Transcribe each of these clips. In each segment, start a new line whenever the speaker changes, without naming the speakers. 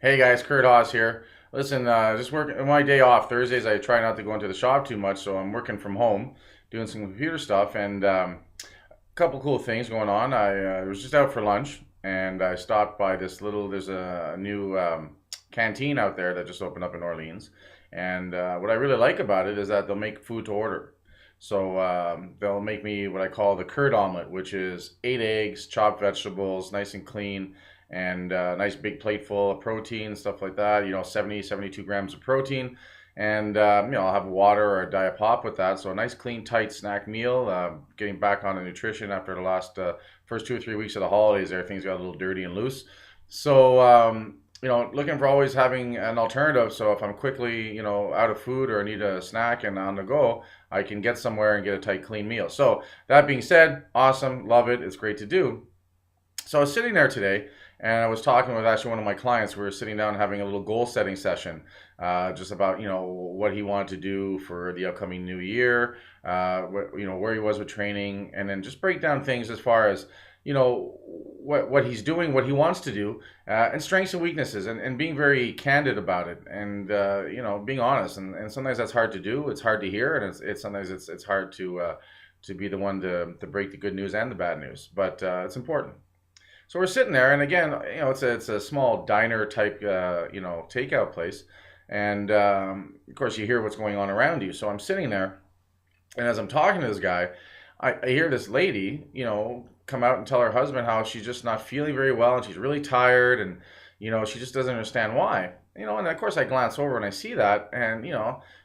Hey guys, curdhos here. Listen, just working my day off. Thursdays I try not to go into the shop too much, so I'm working from home, doing some computer stuff, and a couple cool things going on. I was just out for lunch, and I stopped by There's a new canteen out there that just opened up in Orleans, and what I really like about it is that they'll make food to order. So they'll make me what I call the curd omelet, which is 8 eggs, chopped vegetables, nice and clean, and a nice big plate full of protein, stuff like that. 70, 72 grams of protein. And, I'll have water or a diet pop with that. So a nice, clean, tight snack meal. Getting back on the nutrition after the last first 2 or 3 weeks of the holidays there, things got a little dirty and loose. So, looking for always having an alternative. So if I'm quickly, out of food or I need a snack and on the go, I can get somewhere and get a tight, clean meal. So that being said, awesome, love it. It's great to do. So I was sitting there today and I was talking with actually one of my clients. We were sitting down having a little goal setting session, just about, what he wanted to do for the upcoming new year, where he was with training, and then just break down things as far as, what he's doing, what he wants to do, and strengths and weaknesses, and being very candid about it, and, being honest. And sometimes that's hard to do. It's hard to hear, and it's sometimes it's hard to be the one to break the good news and the bad news, but it's important. So we're sitting there, and again, it's a small diner type, takeout place, and of course you hear what's going on around you. So I'm sitting there, and as I'm talking to this guy, I hear this lady, come out and tell her husband how she's just not feeling very well, and she's really tired, and she just doesn't understand why. And of course I glance over and I see that, and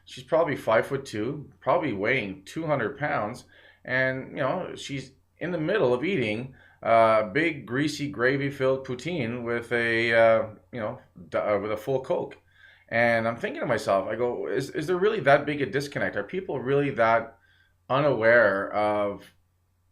she's probably 5'2", probably weighing 200 pounds, and she's in the middle of eating big greasy gravy filled poutine with with a full Coke. And I'm thinking to myself, I go, is there really that big a disconnect? Are people really that unaware of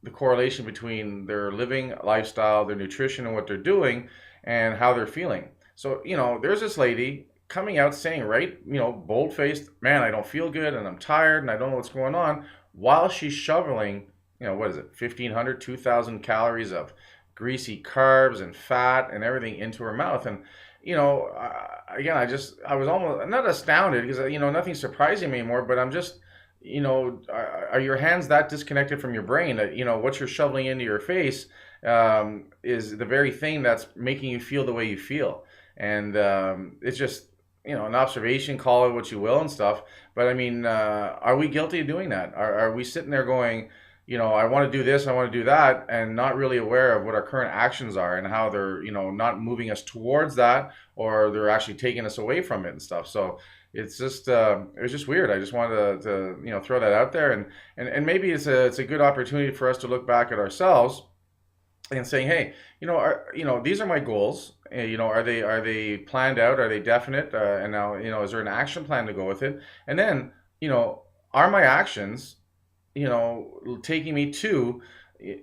the correlation between their living lifestyle, their nutrition, and what they're doing, and how they're feeling? So, there's this lady coming out saying, right, bold faced, man, I don't feel good and I'm tired and I don't know what's going on, while she's shoveling, what is it, 1,500, 2,000 calories of greasy carbs and fat and everything into her mouth. And, again, I was almost not astounded because, nothing's surprising me anymore, but I'm just, are your hands that disconnected from your brain that, what you're shoveling into your face is the very thing that's making you feel the way you feel. And it's just, an observation, call it what you will and stuff. But I mean, are we guilty of doing that? Are we sitting there going, I want to do this, I want to do that, and not really aware of what our current actions are and how they're, not moving us towards that, or they're actually taking us away from it and stuff. So it's just, it was just weird. I just wanted to throw that out there, and maybe it's a good opportunity for us to look back at ourselves and saying, hey, these are my goals. Are they planned out? Are they definite? And now, is there an action plan to go with it? And then, are my actions, taking me to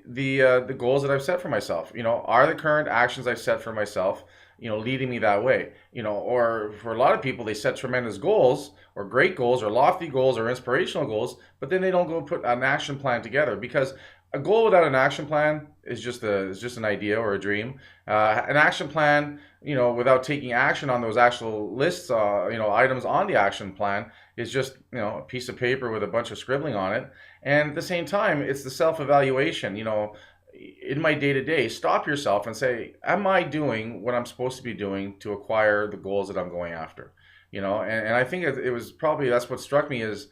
the goals that I've set for myself? Are the current actions I've set for myself, leading me that way? Or for a lot of people, they set tremendous goals or great goals or lofty goals or inspirational goals, but then they don't go put an action plan together, because a goal without an action plan is just an idea or a dream. An action plan, without taking action on those actual lists, items on the action plan, is just, a piece of paper with a bunch of scribbling on it. And at the same time, it's the self-evaluation. In my day-to-day, stop yourself and say, am I doing what I'm supposed to be doing to acquire the goals that I'm going after? And I think it was probably, that's what struck me is,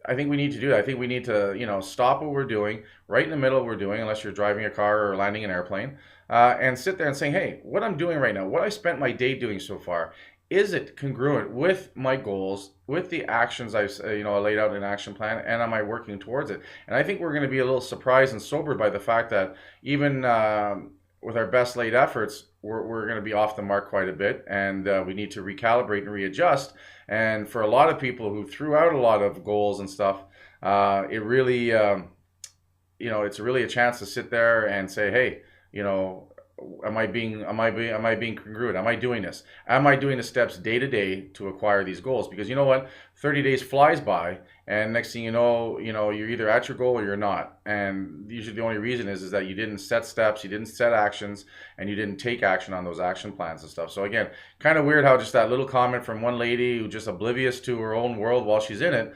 I think we need to do that. I think we need to, stop what we're doing right in the middle of what we're doing, unless you're driving a car or landing an airplane, and sit there and say, hey, what I'm doing right now, what I spent my day doing so far, is it congruent with my goals, with the actions I've laid out in an action plan, and am I working towards it? And I think we're going to be a little surprised and sobered by the fact that even with our best laid efforts, we're going to be off the mark quite a bit, and we need to recalibrate and readjust. And for a lot of people who threw out a lot of goals and stuff, it really, it's really a chance to sit there and say, hey, am I being congruent? Am I doing this? Am I doing the steps day to day to acquire these goals? Because 30 days flies by, and next thing you're either at your goal or you're not. And usually the only reason is that you didn't set steps, you didn't set actions, and you didn't take action on those action plans and stuff. So again, kind of weird how just that little comment from one lady who just oblivious to her own world while she's in it,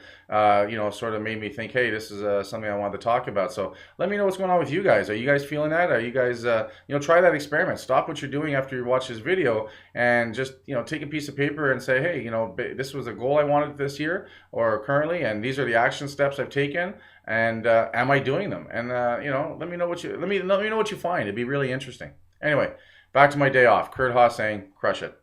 sort of made me think, hey, this is something I wanted to talk about. So let me know what's going on with you guys. Are you guys feeling that? Are you guys, try that experiment. Stop what you're doing after you watch this video and just, take a piece of paper and say, hey, this was a goal I wanted this year or currently, and these are the action steps I've taken, and am I doing them? And let me know what you find. It'd be really interesting. Anyway, back to my day off. Curdhos saying, crush it.